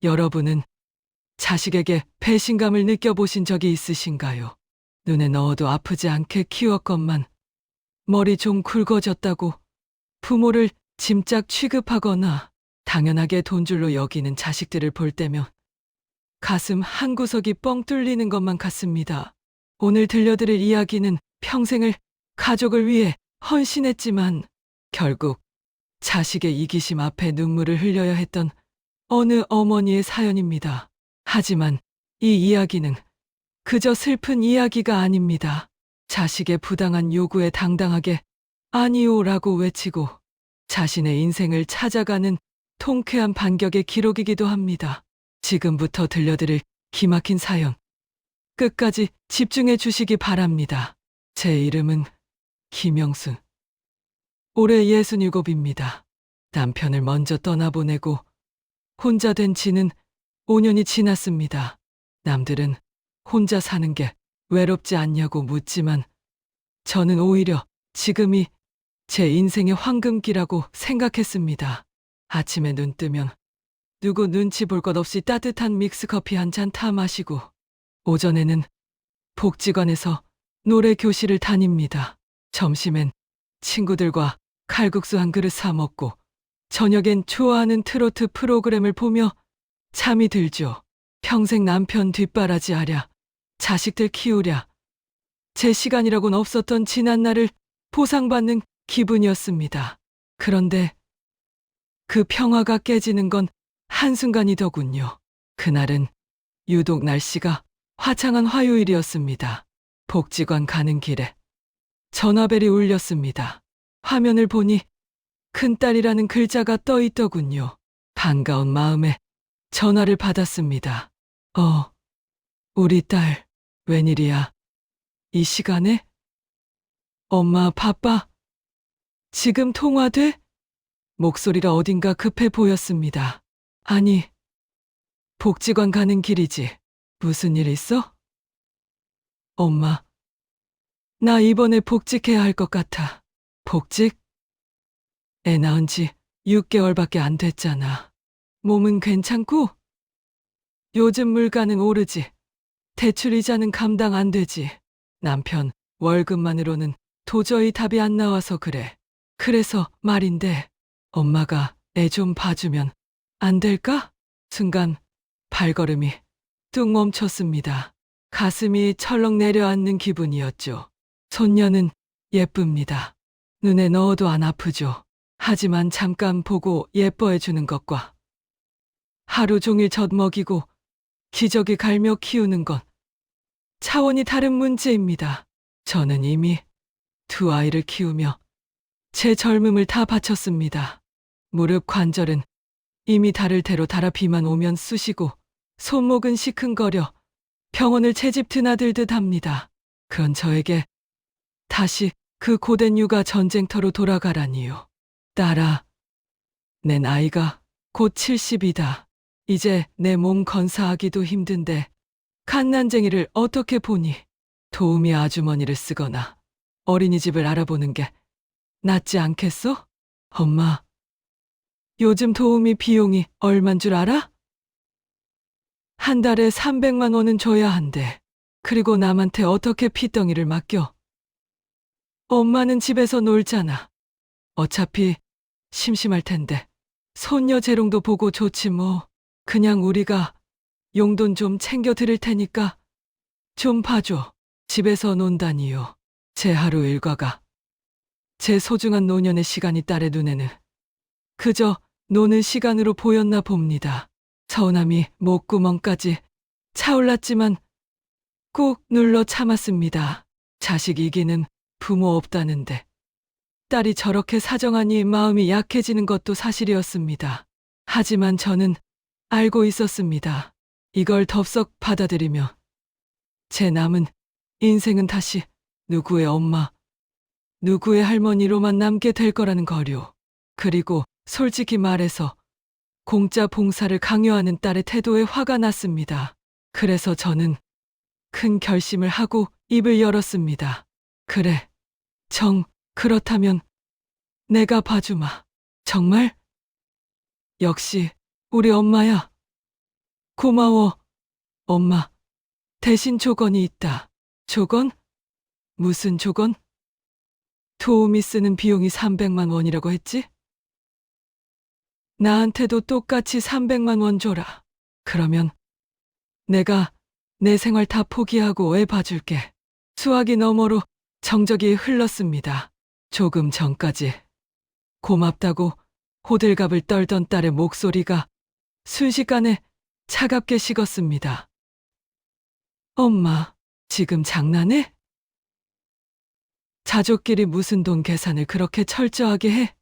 여러분은 자식에게 배신감을 느껴보신 적이 있으신가요? 눈에 넣어도 아프지 않게 키웠건만 머리 좀 굵어졌다고 부모를 짐짝 취급하거나 당연하게 돈줄로 여기는 자식들을 볼 때면 가슴 한구석이 뻥 뚫리는 것만 같습니다. 오늘 들려드릴 이야기는 평생을 가족을 위해 헌신했지만 결국 자식의 이기심 앞에 눈물을 흘려야 했던 어느 어머니의 사연입니다. 하지만 이 이야기는 그저 슬픈 이야기가 아닙니다. 자식의 부당한 요구에 당당하게 아니오라고 외치고 자신의 인생을 찾아가는 통쾌한 반격의 기록이기도 합니다. 지금부터 들려드릴 기막힌 사연, 끝까지 집중해 주시기 바랍니다. 제 이름은 김영순. 올해 67입니다. 남편을 먼저 떠나보내고 혼자 된 지는 5년이 지났습니다. 남들은 혼자 사는 게 외롭지 않냐고 묻지만 저는 오히려 지금이 제 인생의 황금기라고 생각했습니다. 아침에 눈 뜨면 누구 눈치 볼 것 없이 따뜻한 믹스커피 한 잔 타 마시고 오전에는 복지관에서 노래 교실을 다닙니다. 점심엔 친구들과 칼국수 한 그릇 사 먹고 저녁엔 좋아하는 트로트 프로그램을 보며 잠이 들죠. 평생 남편 뒷바라지 하랴, 자식들 키우랴, 제 시간이라고는 없었던 지난날을 보상받는 기분이었습니다. 그런데 그 평화가 깨지는 건 한순간이더군요. 그날은 유독 날씨가 화창한 화요일이었습니다. 복지관 가는 길에 전화벨이 울렸습니다. 화면을 보니 큰딸이라는 글자가 떠 있더군요. 반가운 마음에 전화를 받았습니다. 우리 딸, 웬일이야? 이 시간에? 엄마 바빠? 지금 통화돼? 목소리가 어딘가 급해 보였습니다. 아니, 복지관 가는 길이지. 무슨 일 있어? 엄마, 나 이번에 복직해야 할 것 같아. 복직? 애 낳은 지 6개월밖에 안 됐잖아. 몸은 괜찮고? 요즘 물가는 오르지. 대출 이자는 감당 안 되지. 남편 월급만으로는 도저히 답이 안 나와서 그래. 그래서 말인데 엄마가 애 좀 봐주면 안 될까? 순간 발걸음이 뚝 멈췄습니다. 가슴이 철렁 내려앉는 기분이었죠. 손녀는 예쁩니다. 눈에 넣어도 안 아프죠. 하지만 잠깐 보고 예뻐해 주는 것과 하루 종일 젖먹이고 기저귀 갈며 키우는 건 차원이 다른 문제입니다. 저는 이미 두 아이를 키우며 제 젊음을 다 바쳤습니다. 무릎 관절은 이미 닳을 대로 닳아 비만 오면 쑤시고 손목은 시큰거려 병원을 채집 드나들듯 합니다. 그런 저에게 다시 그 고된 육아 전쟁터로 돌아가라니요. 딸아, 내 나이가 곧 70이다. 이제 내 몸 건사하기도 힘든데 갓난쟁이를 어떻게 보니? 도우미 아주머니를 쓰거나 어린이집을 알아보는 게 낫지 않겠어? 엄마, 요즘 도우미 비용이 얼만 줄 알아? 한 달에 300만 원은 줘야 한대. 그리고 남한테 어떻게 핏덩이를 맡겨? 엄마는 집에서 놀잖아. 어차피 심심할 텐데 손녀 재롱도 보고 좋지 뭐. 그냥 우리가 용돈 좀 챙겨 드릴 테니까 좀 봐줘. 집에서 논다니요. 제 하루 일과가 제 소중한 노년의 시간이 딸의 눈에는 그저 노는 시간으로 보였나 봅니다. 서운함이 목구멍까지 차올랐지만 꾹 눌러 참았습니다. 자식 이기는 부모 없다는데 딸이 저렇게 사정하니 마음이 약해지는 것도 사실이었습니다. 하지만 저는 알고 있었습니다. 이걸 덥석 받아들이며 제 남은 인생은 다시 누구의 엄마, 누구의 할머니로만 남게 될 거라는 거요. 그리고 솔직히 말해서 공짜 봉사를 강요하는 딸의 태도에 화가 났습니다. 그래서 저는 큰 결심을 하고 입을 열었습니다. 그래, 그렇다면 내가 봐주마. 정말? 역시 우리 엄마야. 고마워, 엄마. 대신 조건이 있다. 조건? 무슨 조건? 도우미 쓰는 비용이 300만 원이라고 했지? 나한테도 똑같이 300만 원 줘라. 그러면 내가 내 생활 다 포기하고 애 봐줄게. 수화기 너머로 정적이 흘렀습니다. 조금 전까지 고맙다고 호들갑을 떨던 딸의 목소리가 순식간에 차갑게 식었습니다. 엄마, 지금 장난해? 자족끼리 무슨 돈 계산을 그렇게 철저하게 해?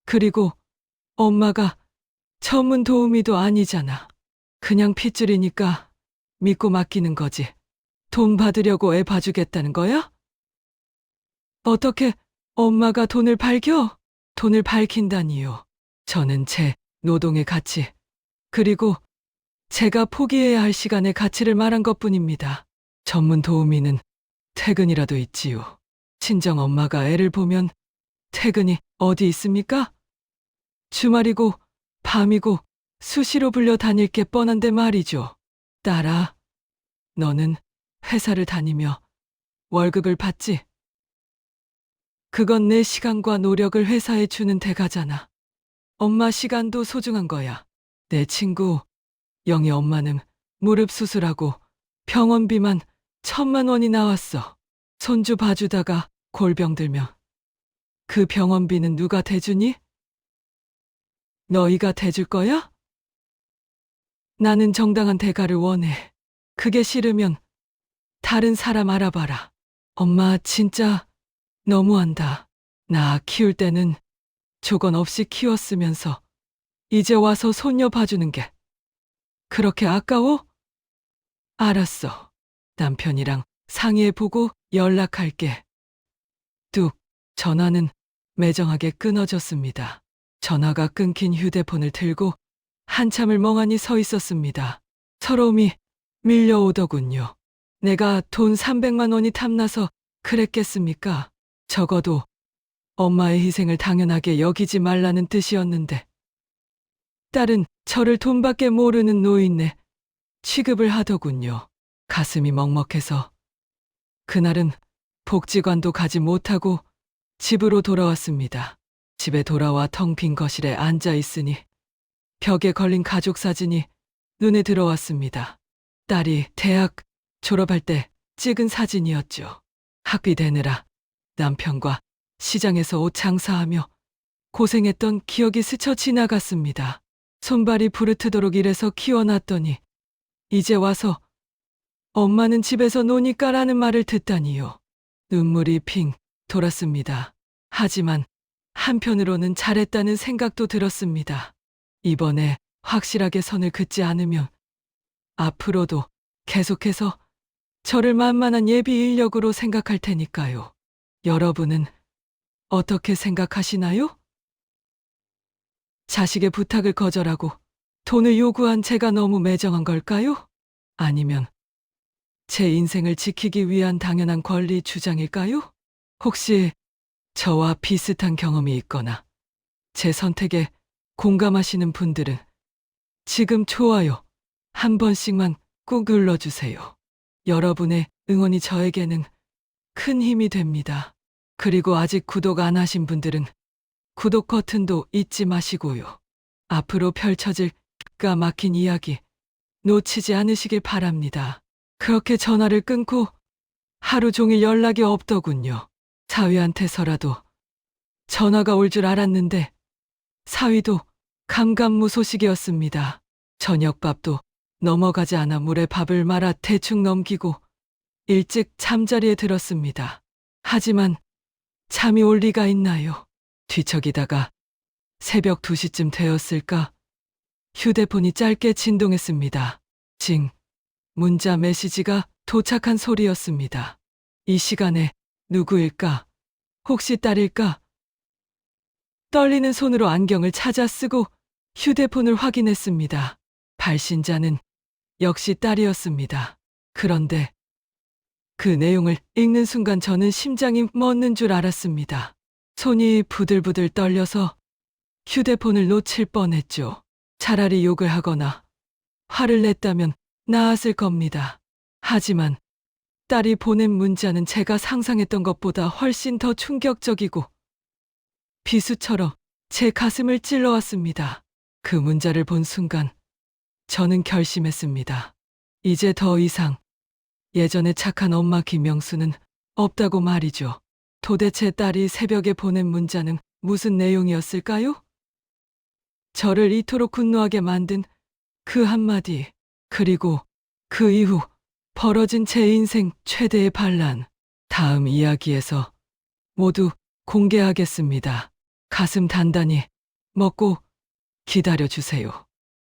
그리고 엄마가 전문 도우미도 아니잖아. 그냥 핏줄이니까 믿고 맡기는 거지. 돈 받으려고 애 봐주겠다는 거야? 어떻게 엄마가 돈을 밝혀? 돈을 밝힌다니요. 저는 제 노동의 가치, 그리고 제가 포기해야 할 시간의 가치를 말한 것뿐입니다. 전문 도우미는 퇴근이라도 있지요. 친정 엄마가 애를 보면 퇴근이 어디 있습니까? 주말이고 밤이고 수시로 불려 다닐 게 뻔한데 말이죠. 딸아, 너는 회사를 다니며 월급을 받지? 그건 내 시간과 노력을 회사에 주는 대가잖아. 엄마 시간도 소중한 거야. 내 친구 영희 엄마는 무릎 수술하고 병원비만 1,000만 원이 나왔어. 손주 봐주다가 골병 들면 그 병원비는 누가 대주니? 너희가 대줄 거야? 나는 정당한 대가를 원해. 그게 싫으면 다른 사람 알아봐라. 엄마 진짜 너무한다. 나 키울 때는 조건 없이 키웠으면서 이제 와서 손녀 봐주는 게 그렇게 아까워? 알았어. 남편이랑 상의해보고 연락할게. 뚝. 전화는 매정하게 끊어졌습니다. 전화가 끊긴 휴대폰을 들고 한참을 멍하니 서 있었습니다. 서러움이 밀려오더군요. 내가 돈 300만 원이 탐나서 그랬겠습니까? 적어도 엄마의 희생을 당연하게 여기지 말라는 뜻이었는데 딸은 저를 돈밖에 모르는 노인네 취급을 하더군요. 가슴이 먹먹해서 그날은 복지관도 가지 못하고 집으로 돌아왔습니다. 집에 돌아와 텅 빈 거실에 앉아 있으니 벽에 걸린 가족 사진이 눈에 들어왔습니다. 딸이 대학 졸업할 때 찍은 사진이었죠. 학비 대느라 남편과 시장에서 옷 장사하며 고생했던 기억이 스쳐 지나갔습니다. 손발이 부르트도록 일해서 키워놨더니 이제 와서 엄마는 집에서 노니까라는 말을 듣다니요. 눈물이 핑 돌았습니다. 하지만 한편으로는 잘했다는 생각도 들었습니다. 이번에 확실하게 선을 긋지 않으면 앞으로도 계속해서 저를 만만한 예비 인력으로 생각할 테니까요. 여러분은 어떻게 생각하시나요? 자식의 부탁을 거절하고 돈을 요구한 제가 너무 매정한 걸까요? 아니면 제 인생을 지키기 위한 당연한 권리 주장일까요? 혹시 저와 비슷한 경험이 있거나 제 선택에 공감하시는 분들은 지금 좋아요 한 번씩만 꾹 눌러주세요. 여러분의 응원이 저에게는 큰 힘이 됩니다. 그리고 아직 구독 안 하신 분들은 구독 버튼도 잊지 마시고요. 앞으로 펼쳐질 기가 막힌 이야기 놓치지 않으시길 바랍니다. 그렇게 전화를 끊고 하루 종일 연락이 없더군요. 사위한테서라도 전화가 올 줄 알았는데 사위도 감감무소식이었습니다. 저녁밥도 넘어가지 않아 물에 밥을 말아 대충 넘기고 일찍 잠자리에 들었습니다. 하지만 잠이 올 리가 있나요? 뒤척이다가 새벽 2시쯤 되었을까 휴대폰이 짧게 진동했습니다. 징. 문자 메시지가 도착한 소리였습니다. 이 시간에 누구일까? 혹시 딸일까? 떨리는 손으로 안경을 찾아 쓰고 휴대폰을 확인했습니다. 발신자는 역시 딸이었습니다. 그런데 그 내용을 읽는 순간 저는 심장이 멎는 줄 알았습니다. 손이 부들부들 떨려서 휴대폰을 놓칠 뻔했죠. 차라리 욕을 하거나 화를 냈다면 나았을 겁니다. 하지만 딸이 보낸 문자는 제가 상상했던 것보다 훨씬 더 충격적이고 비수처럼 제 가슴을 찔러왔습니다. 그 문자를 본 순간 저는 결심했습니다. 이제 더 이상 예전의 착한 엄마 김영수는 없다고 말이죠. 도대체 딸이 새벽에 보낸 문자는 무슨 내용이었을까요? 저를 이토록 분노하게 만든 그 한마디, 그리고 그 이후 벌어진 제 인생 최대의 반란. 다음 이야기에서 모두 공개하겠습니다. 가슴 단단히 먹고 기다려 주세요.